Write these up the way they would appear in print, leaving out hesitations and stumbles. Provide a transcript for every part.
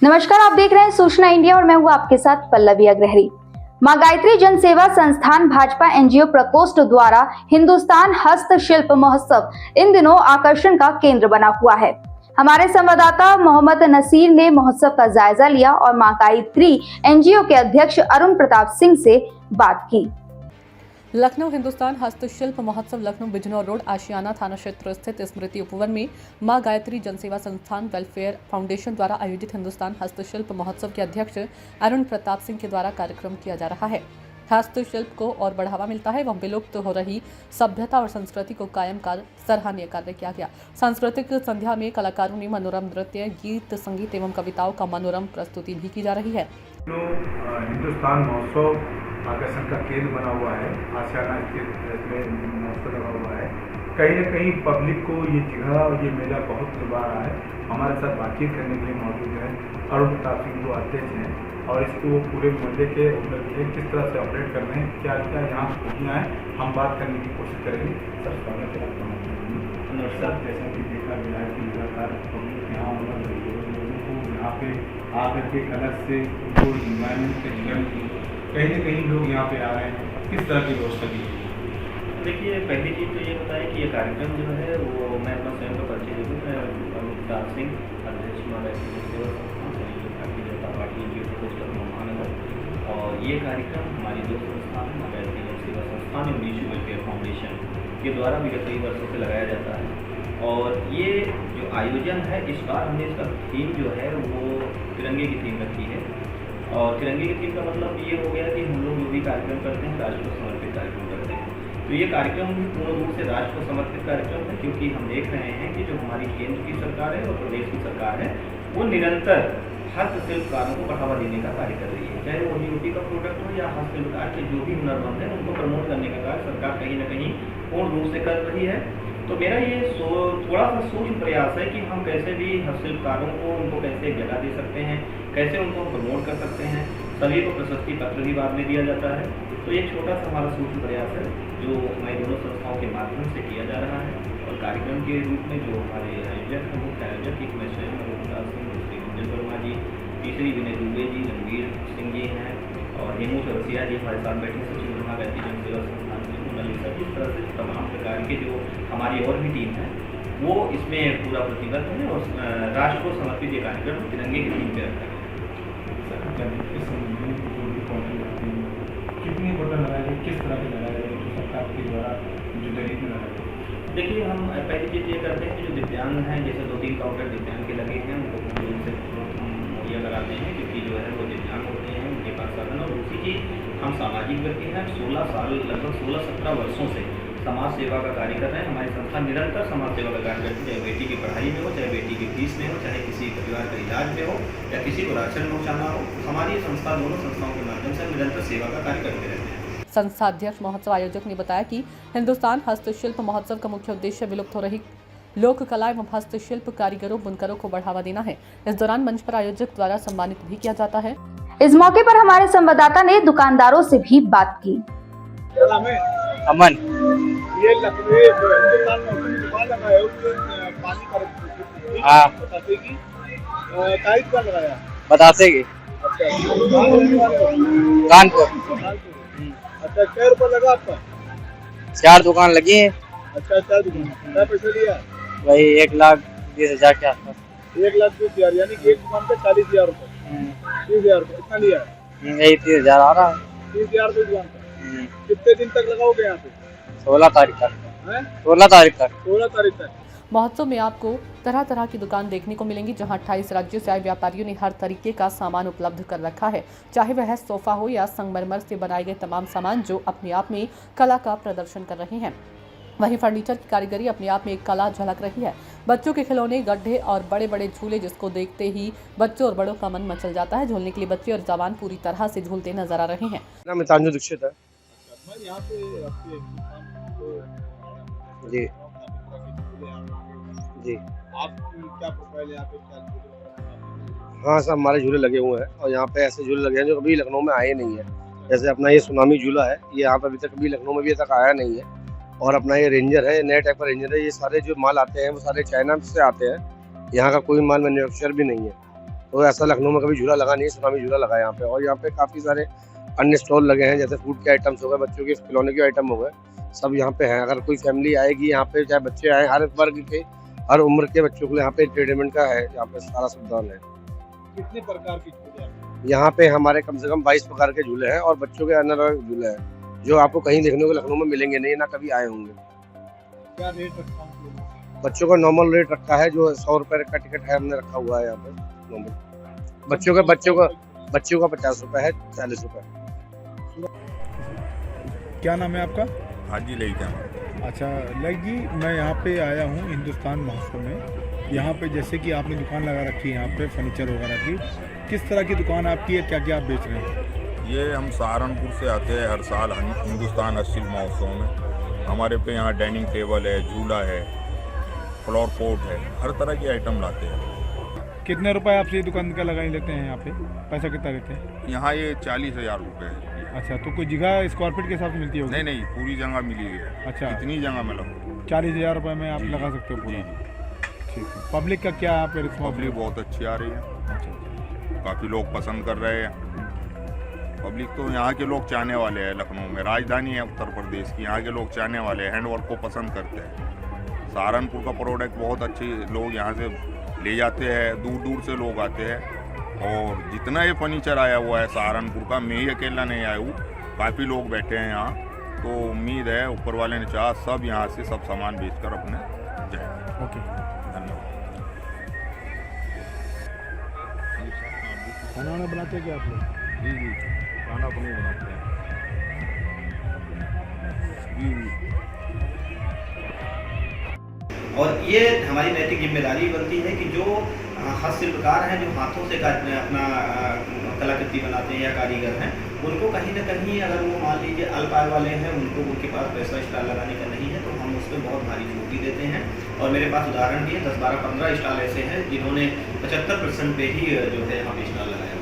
नमस्कार, आप देख रहे हैं सूचना इंडिया और मैं हूं आपके साथ पल्लवी अग्रहरी। मां गायत्री जन सेवा संस्थान भाजपा एनजीओ प्रकोष्ठ द्वारा हिंदुस्तान हस्तशिल्प महोत्सव इन दिनों आकर्षण का केंद्र बना हुआ है। हमारे संवाददाता मोहम्मद नसीर ने महोत्सव का जायजा लिया और मां गायत्री एनजीओ के अध्यक्ष अरुण प्रताप सिंह से बात की। लखनऊ हिंदुस्तान हस्तशिल्प महोत्सव लखनऊ बिजनौर रोड आशियाना थाना क्षेत्र स्थित स्मृति उपवन में मां गायत्री जनसेवा संस्थान वेलफेयर फाउंडेशन द्वारा आयोजित हिंदुस्तान हस्तशिल्प महोत्सव के अध्यक्ष अरुण प्रताप सिंह के द्वारा कार्यक्रम किया जा रहा है। हस्तशिल्प को और बढ़ावा मिलता है एवं विलुप्त हो रही सभ्यता और संस्कृति को कायम कर सराहनीय कार्य किया गया। सांस्कृतिक संध्या में कलाकारों ने मनोरम नृत्य, गीत, संगीत एवं कविताओं का मनोरम प्रस्तुति भी की जा रही है। हिंदुस्तान महोत्सव आकर्षण का केंद्र बना हुआ है। आशियाना स्थित महोत्सव लगा हुआ है। कहीं न कहीं पब्लिक को ये जगह और ये मेला बहुत लुभा रहा है। हमारे साथ बातचीत करने के लिए मौजूद है अरुण प्रताप सिंह, जो अध्यक्ष हैं, और इसको पूरे मोहल्ले के किस तरह से ऑपरेट कर रहे हैं, क्या क्या यहाँ खूबियाँ हैं, हम बात करने की कोशिश करेंगे। सर, स्वागत है आपका। सर, जैसा कि देखा गया है कि लगातार पब्लिक यहाँ लोगों को यहाँ पे आकर के अलग से उनको इन्वायरमेंट के जीवन कहीं न कहीं लोग यहाँ पे आ रहे हैं, किस तरह की व्यवस्था की है? देखिए, पहली चीज़ तो ये बताएं कि ये कार्यक्रम जो है वो मैं अपना स्वयं का परिचय दे दूँ। मैं अरुण प्रताप सिंह, अध्यक्ष मां गायत्री सेवा संस्थान भारतीय जनता पार्टी एनजीओ प्रकोष्ठ महानगर। और ये कार्यक्रम हमारी दो संस्थान मां गायत्री सेवा संस्थान एवं नेशनल वेलफेयर फाउंडेशन के द्वारा विगत कई वर्षों से लगाया जाता है। और ये जो आयोजन है, इस बार हमने इसका थीम जो है वो तिरंगे की थीम रखी है। और तिरंगे की थीम का मतलब ये हो गया कि हम लोग जो भी कार्यक्रम करते हैं राष्ट्र को समर्पित कार्यक्रम करते हैं। तो ये कार्यक्रम भी पूर्ण रूप से राष्ट्र को समर्पित कार्यक्रम है, क्योंकि हम देख रहे हैं कि जो हमारी केंद्र की सरकार है और प्रदेश की सरकार है वो निरंतर हस्तशिल्पकारों को बढ़ावा देने का कार्य कर रही है। चाहे वो यूपी का प्रोडक्ट हो या हस्तशिल्पकार के जो भी हुनरमंद है उनको प्रमोट करने का कार्य सरकार कहीं ना कहीं पूर्ण रूप से कर रही है। तो मेरा ये थोड़ा सा सूक्ष्म प्रयास है कि हम कैसे भी हस्तशिल्पकारों को उनको कैसे जगह दे सकते हैं, कैसे उनको प्रमोट कर सकते हैं। सभी को प्रशस्ति पत्र भी बाद में दिया जाता है। तो ये छोटा सा हमारा सूक्ष्म प्रयास है जो हमारी दोनों संस्थाओं के माध्यम से किया जा रहा है। और कार्यक्रम के रूप में जो हमारे आयोजक हैं, मुख्य आयोजक एक मैं स्वयं प्रताप सिंह, दूसरी रंजन वर्मा जी, तीसरी विनय दुबे जी, रणवीर सिंह जी हैं, और हेमू चौरसिया जी हमारे साथ बैठे, सचिव मां गायत्री जन सेवा संस्थान से। इस तरह से तमाम प्रकार के जो हमारी और भी टीम है वो इसमें पूरा प्रतिबद्ध है और राष्ट्र को समर्पित ये कार्यक्रम तिरंगे की थीम पे रखा गया। कितनी बोतल लगाई गई, किस तरह की लगाई गई, जो सरकार के द्वारा जो दहेज में लगाई गई? देखिए, हम पहली चीज़ ये करते हैं कि जो दिव्यांग हैं, जैसे 2-3 काउंटर दिव्यांग के लगे हैं, उनको पूर्ण रूप से मुहैया कराते हैं, क्योंकि जो है वो दिव्यांग होते हैं, उनके पास साधन। और दूसरी चीज़, हम सामाजिक व्यक्ति हैं। 16 साल, लगभग 16-17 वर्षों से समाज सेवा का कार्य कर रहे हैं। हमारी संस्था निरंतर समाज सेवा का कार्य करती है, चाहे बेटी की पढ़ाई में हो, चाहे बेटी की फीस में हो, चाहे किसी परिवार का इलाज में हो, या किसी को राशन पहुँचाना हो। हमारी संस्था दोनों संस्थाओं के माध्यम से निरंतर सेवा का कार्य करते रहते हैं। संस्था अध्यक्ष महोत्सव आयोजक ने बताया कि हिंदुस्तान हस्तशिल्प महोत्सव का मुख्य उद्देश्य विलुप्त हो रही लोक कला एवं हस्तशिल्प कारीगरों, बुनकरों को बढ़ावा देना है। इस दौरान मंच पर आयोजक द्वारा सम्मानित भी किया जाता है। इस मौके पर हमारे संवाददाता ने दुकानदारों से भी बात की। अमन, ये लखनऊ हिंदुस्तान में दुकान लगाया है, उसके पानी का हाँ तारीख का लगाया बताते कि कानपुर। अच्छा, क्या रुपया लगा आपका? 4 दुकान लगी है। अच्छा, 4 दुकान, क्या पैसा लिया? वही 1,20,000 के आसपास। 1,20,000, यानी कि एक दुकान पे 40,000 रुपये, 30,000 रुपये, इतना लिया है? यही 30,000 आ रहा है। 30,000 रुपये दुकान पे। कितने दिन तक लगाओगे यहाँ पे? 16 तारीख तक। 16 तारीख तक। महोत्सव में आपको तरह तरह की दुकान देखने को मिलेंगी, जहां 28 राज्यों से आए व्यापारियों ने हर तरीके का सामान उपलब्ध कर रखा है, चाहे वह सोफा हो या संगमरमर से बनाए गए तमाम सामान जो अपने आप में कला का प्रदर्शन कर रहे हैं। वहीं फर्नीचर की कारीगरी अपने आप में एक कला झलक रही है। बच्चों के खिलौने, गड्ढे और बड़े बड़े झूले जिसको देखते ही बच्चों और बड़ों का मन मचल जाता है। झूलने के लिए बच्चे और जवान पूरी तरह से झूलते नजर आ रहे हैं। मितांजू दीक्षित है जी। जी, आपकी क्या प्रोफाइल है यहाँ पे? हाँ सब हमारे झूले लगे हुए हैं, और यहाँ पे ऐसे झूले लगे हैं जो कभी लखनऊ में आए नहीं है। जैसे अपना ये सुनामी झूला है, ये यहाँ पे अभी तक कभी लखनऊ में भी तक आया नहीं है। और अपना ये रेंजर है, नए टाइप का रेंजर है। ये सारे जो माल आते हैं वो सारे चाइना से आते हैं, यहाँ का कोई माल मैन्युफैक्चर भी नहीं है। तो ऐसा लखनऊ में कभी झूला लगा नहीं है, सुनामी झूला लगा है यहाँ पे। और यहाँ पे काफ़ी सारे अन्य स्टॉल लगे हैं, जैसे फूड के आइटम्स हो गए, बच्चों के खिलौने के आइटम हो गए, सब यहाँ पे हैं। अगर कोई फैमिली आएगी यहाँ पे, चाहे बच्चे आए, हर वर्ग के, हर उम्र के बच्चों के लिए यहाँ पे एंटरटेनमेंट का है, यहाँ पे सारा सुविधान है। कितने प्रकार की झूले हैं? यहाँ पे हमारे कम से कम 22 प्रकार के झूले हैं और बच्चों के अन्य झूले हैं, जो आपको कहीं देखने को लखनऊ में मिलेंगे नहीं, ना कभी आए होंगे। क्या रेट रखा है? बच्चों का नॉर्मल रेट रखा है, जो 100 रुपए का टिकट है, हमने रखा हुआ है यहाँ पे नॉर्मल। बच्चों का 50 रुपए है, 40 रुपए। क्या नाम है आपका? हाजी लेके अच्छा लाइक जी, मैं यहाँ पे आया हूँ हिंदुस्तान महोत्सव में। यहाँ पे जैसे कि आपने दुकान लगा रखी है, यहाँ पे फर्नीचर वगैरह की, किस तरह की दुकान आपकी है, क्या क्या आप बेच रहे हैं? ये हम सहारनपुर से आते हैं हर साल हिंदुस्तान हस्तशिल्प महोत्सव में। हमारे पे यहाँ डाइनिंग टेबल है, झूला है, फ्लोर पोट है, हर तरह की आइटम लाते हैं। कितने रुपए आपसे ये दुकान का लगा लेते हैं? यहाँ पे पैसा कितना लेते हैं? यहाँ ये 40,000 रुपये है। अच्छा, तो कोई जगह स्क्वायर फीट के हिसाब से मिलती होगी? नहीं नहीं, पूरी जगह मिली हुई है। अच्छा, इतनी जगह में लगो 40,000 रुपये में आप जी, लगा सकते हो पूरा? जी। ठीक है। पब्लिक का क्या आप रिस्पॉन्स? पब्लिक बहुत अच्छी आ रही है, अच्छा, काफ़ी लोग पसंद कर रहे हैं। पब्लिक तो यहाँ के लोग चाहने वाले हैं, लखनऊ में राजधानी है उत्तर प्रदेश की, यहाँ के लोग चाहने वाले हैं, हैंडवर्क को पसंद करते हैं। सहारनपुर का प्रोडक्ट बहुत अच्छे लोग यहाँ से ले जाते हैं, दूर दूर से लोग आते हैं। और जितना ये फर्नीचर आया हुआ है सहारनपुर का, मैं ही अकेला नहीं आया हूँ, काफ़ी लोग बैठे हैं यहाँ। तो उम्मीद है ऊपर वाले ने चाहा सब यहाँ से सब सामान बेचकर अपने जाए। ओके, धन्यवाद। खाना वाना बनाते हैं क्या आप लोग? जी जी, खाना अपने बनाते हैं। जी जी। और ये हमारी नैतिक जिम्मेदारी बनती है कि जो हस्तशिल्पकार हैं, जो हाथों से अपना कलाकृति बनाते हैं या कारीगर हैं, उनको कहीं ना कहीं अगर वो मान लीजिए अल्प आय वाले हैं, उनको उनके पास पैसा स्टॉल लगाने का नहीं है, तो हम उसमें बहुत भारी छूट देते हैं। और मेरे पास उदाहरण भी है, 10, 12, 15 स्टॉल ऐसे हैं जिन्होंने 75% पे ही जो है यहाँ पे स्टॉल लगाया।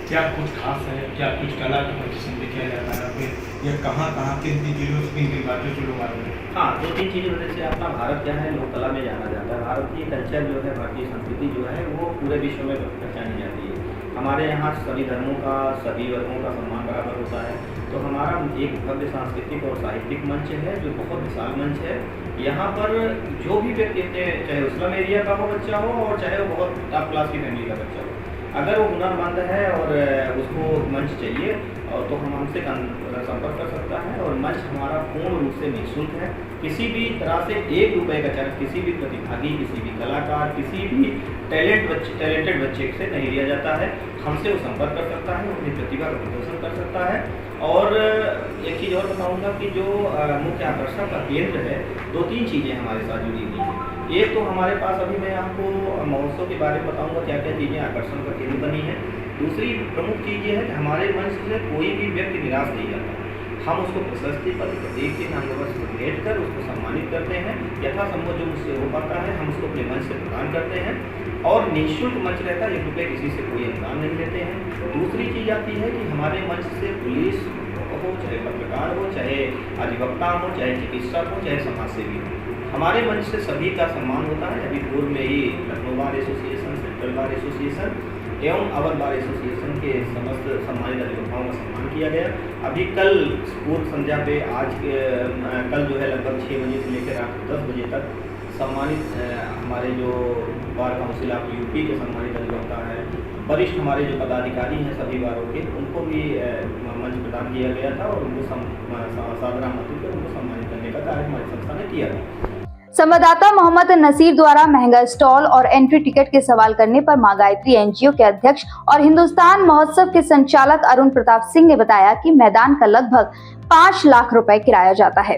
क्या कुछ खास है, क्या कुछ कला का प्रदर्शन भी किया जाता है फिर, या कहाँ किन जिलों से किन बातों से लोग आते हैं? हाँ, 2-3 चीज़ें वजह से अपना भारत क्या है, लोक कला में जाना जाता है। भारतीय कल्चर जो है, भारतीय संस्कृति जो है, वो पूरे विश्व में पहचानी जाती है। हमारे यहाँ सभी धर्मों का, सभी वर्गों का सम्मान बराबर होता है। तो हमारा एक भव्य सांस्कृतिक और साहित्यिक मंच है, जो बहुत विशाल मंच है। यहाँ पर जो भी व्यक्ति, चाहे वो स्लम एरिया का हो बच्चा हो और चाहे वो बहुत टॉप क्लास की फैमिली का बच्चा हो, अगर वो हुनरमंद है और उसको मंच चाहिए और तो हम हमसे संपर्क कर सकता है। और मंच हमारा पूर्ण रूप से निःशुल्क है। किसी भी तरह से 1 रुपये का चार्ज किसी भी प्रतिभागी, किसी भी कलाकार, किसी भी टैलेंटेड बच्चे से नहीं लिया जाता है। हमसे वो संपर्क कर सकता है, अपनी प्रतिभा का प्रदर्शन कर सकता है। और एक चीज़ और बताऊंगा कि जो मुख्य आकर्षण का केंद्र है, 2-3 चीज़ें हमारे साथ जुड़ी हुई हैं। एक तो हमारे पास अभी मैं आपको महोत्सव के बारे में बताऊंगा क्या क्या चीज़ें आकर्षण का केंद्र बनी है। दूसरी प्रमुख चीज़ ये है कि हमारे मंच से कोई भी व्यक्ति निराश नहीं जाता। हम उसको प्रशस्ति पत्र प्रत्येक दिन हम लोग भेंट कर उसको सम्मानित करते हैं। यथासंभव जो मुझसे हो पाता है हम उसको अपने मंच से प्रदान करते हैं। और निःशुल्क मंच रहता है, 1 रुपये किसी से कोई अनुदान नहीं लेते हैं। दूसरी चीज़ आती है कि हमारे मंच से पुलिस हो, चाहे पत्रकार हो, चाहे अधिवक्ता हो, चाहे चिकित्सक हो, चाहे समाजसेवी हो, हमारे मंच से सभी का सम्मान होता है। अभी पूर्व में ही Lucknow bar association, central bar association एवं अवर बार एसोसिएशन के समस्त सम्मानित अधिवक्ताओं का सम्मान किया गया। अभी कल पूर्व संध्या पे कल जो है लगभग 6 बजे से लेकर रात 10 बजे तक सम्मानित हमारे जो बार काउंसिल ऑफ यूपी के सम्मानित अधिवक्ता हैं, वरिष्ठ हमारे जो पदाधिकारी हैं सभी बारों के, उनको भी मंच प्रदान किया गया था और उनको सादरा मत कर उनको सम्मानित करने का कार्य हमारी संस्था ने किया था। संवाददाता मोहम्मद नसीर द्वारा महंगा स्टॉल और एंट्री टिकट के सवाल करने पर मां गायत्री एनजीओ के अध्यक्ष और हिंदुस्तान महोत्सव के संचालक अरुण प्रताप सिंह ने बताया कि मैदान का लगभग 5 लाख रुपए किराया जाता है।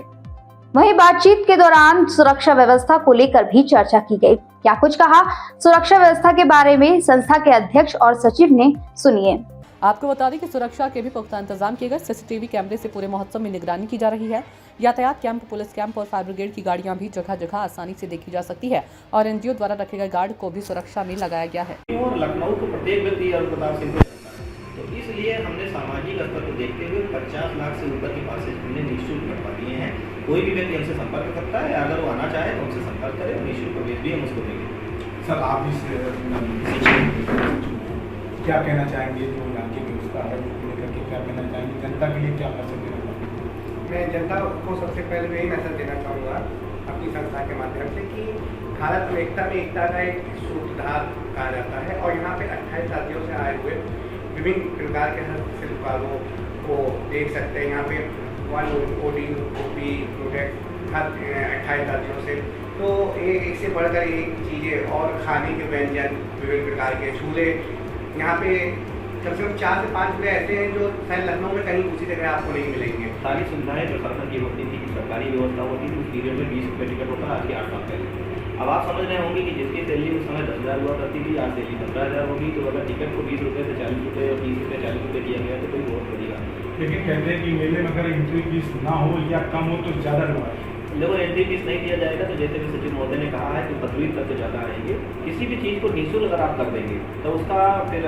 वहीं बातचीत के दौरान सुरक्षा व्यवस्था को लेकर भी चर्चा की गई। क्या कुछ कहा सुरक्षा व्यवस्था के बारे में संस्था के अध्यक्ष और सचिव ने, सुनिए। आपको बता दें कि सुरक्षा के भी पुख्ता इंतजाम किए गए। सीसीटीवी कैमरे से पूरे महोत्सव में निगरानी की जा रही है। यातायात कैंप, पुलिस कैंप और फायर ब्रिगेड की गाड़ियां भी जगह जगह आसानी से देखी जा सकती है और एनजीओ द्वारा रखे गए गार्ड को भी सुरक्षा में लगाया गया है। और लखनऊ को प्रत्येक व्यक्ति अरुण प्रताप सिंह को जानता है, तो इसलिए हमने सामाजिक स्तर को देखते हुए 50 लाख से ऊपर के पासेज हमने निःशुल्क करवा दिए हैं। कोई भी व्यक्ति हमसे संपर्क कर सकता है, अगर वो आना चाहे तो हमसे संपर्क करे और निःशुल्क प्रवेश भी हम उसको देंगे। सर आप इस क्या कहना चाहेंगे जो यहाँ की व्यवस्था है उसको लेकर के क्या कहना चाहेंगे, जनता के लिए क्या मैसेज देना चाहेंगे? मैं जनता को सबसे पहले यही मैसेज देना चाहूँगा अपनी संस्था के माध्यम से कि भारत में एकता का एक सूत्रधार कहा जाता है और यहाँ पे 28 राज्यों से आए हुए विभिन्न प्रकार के हस्तशिल्पकारों को देख सकते हैं। यहाँ पे 1 OD प्रोडक्ट हर 28 राज्यों से, तो एक से बढ़कर एक चीज़ें और खाने के व्यंजन विभिन्न प्रकार के झूले, यहाँ पे कम से कम 4 से 5 झूले ऐसे हैं जो शायद लखनऊ में कहीं दूसरी जगह आपको नहीं मिलेंगे। सारी सुविधाएं जो सरकार की होती थी, सरकारी व्यवस्था होती थी, उस पीरियड में 20 रुपये टिकट होता, आज के 8 साल पहले। अब आप समझ रहे होंगे कि जिसकी सैलरी उस समय 10,000 हुआ करती थी, आज सैलरी 15,000 होगी, तो अगर टिकट को 20 रुपये से 40 रुपये और 30 रुपये 40 रुपये किया गया तो कोई बहुत बड़ी बात नहीं। लेकिन कहते हैं कि मेले में अगर एंट्री फीस ना हो या कम हो तो ज़्यादा लोग आए। जब एंट्री फीस नहीं दिया जाएगा तो जैसे भी सचिव महोदय ने कहा है कि 15वीं तक तो ज़्यादा आएंगे। किसी भी चीज़ को निःशुल्क अगर आप कर देंगे तो उसका फिर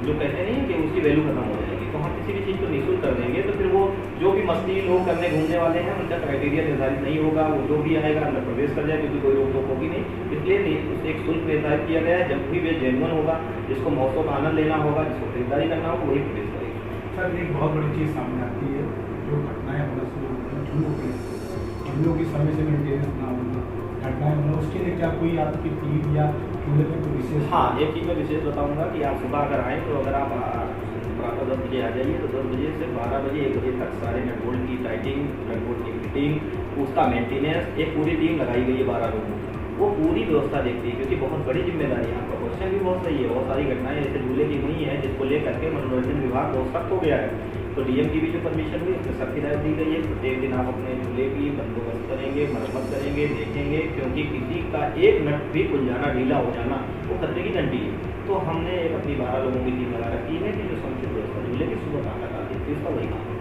जो कहते हैं कि उसकी वैल्यू खत्म हो जाएगी। तो हम किसी भी चीज़ को निःशुल्क कर देंगे तो फिर वो जो भी मस्ती लोग करने घूमने वाले हैं उनका क्राइटेरिया निर्धारित नहीं होगा, वो जो भी आएगा अंदर प्रवेश कर जाए क्योंकि कोई रोक टोक होगी नहीं। इसलिए उससे एक शुल्क निर्धारित किया गया है, जब भी वे जेन्युइन होगा, जिसको महोत्सव का आनंद लेना होगा, जिसको खरीदारी करना होगा वही प्रवेश करेगा। सर एक बहुत बड़ी चीज़ सामने आती है, जो घटनाएं होना शुरू होती हैं झूलों के झूलों की समय से मेंटेनेंस ना होना, घटनाएं होना, उसके लिए क्या कोई आपकी टीम या झूले में कोई विशेष? हाँ, एक चीज़ मैं विशेष बताऊँगा कि आप सुबह अगर आएँ तो अगर आप प्रातः 10 बजे आ जाइए तो 10 बजे से 12 बजे 1 बजे तक सारे नट बोल्ट की टाइटिंग, नट बोल्ट की फिटिंग, उसका मेंटेनेंस, एक पूरी टीम लगाई गई है 12 लोगों की। वो पूरी व्यवस्था देखती है क्योंकि बहुत बड़ी जिम्मेदारी है। आपका क्वेश्चन भी बहुत सही है, बहुत सारी घटनाएं ऐसे झूले की हुई हैं जिसको लेकर के मनोरंजन विभाग बहुत सख्त हो गया है। तो डीएम की भी जो परमिशन हुई उसमें सख्त हिदायत दी गई है, प्रत्येक दिन आप अपने झूले की बंदोबस्त करेंगे, मरम्मत करेंगे, देखेंगे, क्योंकि किसी का एक नट भी खुल जाना, ढीला हो जाना वो खतरे की घंटी है। तो हमने एक अपनी 12 लोगों की टीम लगा रखी है कि जो समुचित व्यवस्था झूले की सुबह कहाँ लगा दी, इसका वही काम है।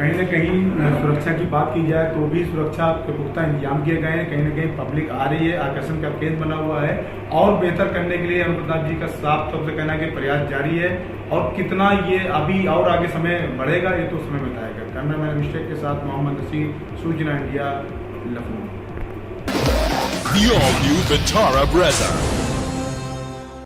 कहीं ना कहीं सुरक्षा की बात की जाए तो भी सुरक्षा के पुख्ता इंतजाम किए गए हैं। कहीं ना कहीं पब्लिक आ रही है, आकर्षण का केंद्र बना हुआ है और बेहतर करने के लिए अमरनाथ जी का साफ तौर से कहना है कि प्रयास जारी है और कितना ये अभी और आगे समय बढ़ेगा ये तो समय बताएगा। कैमरामैन अभिषेक के साथ मोहम्मद नसीर, सूचना India, Lucknow. The all-new Vitara Brezza.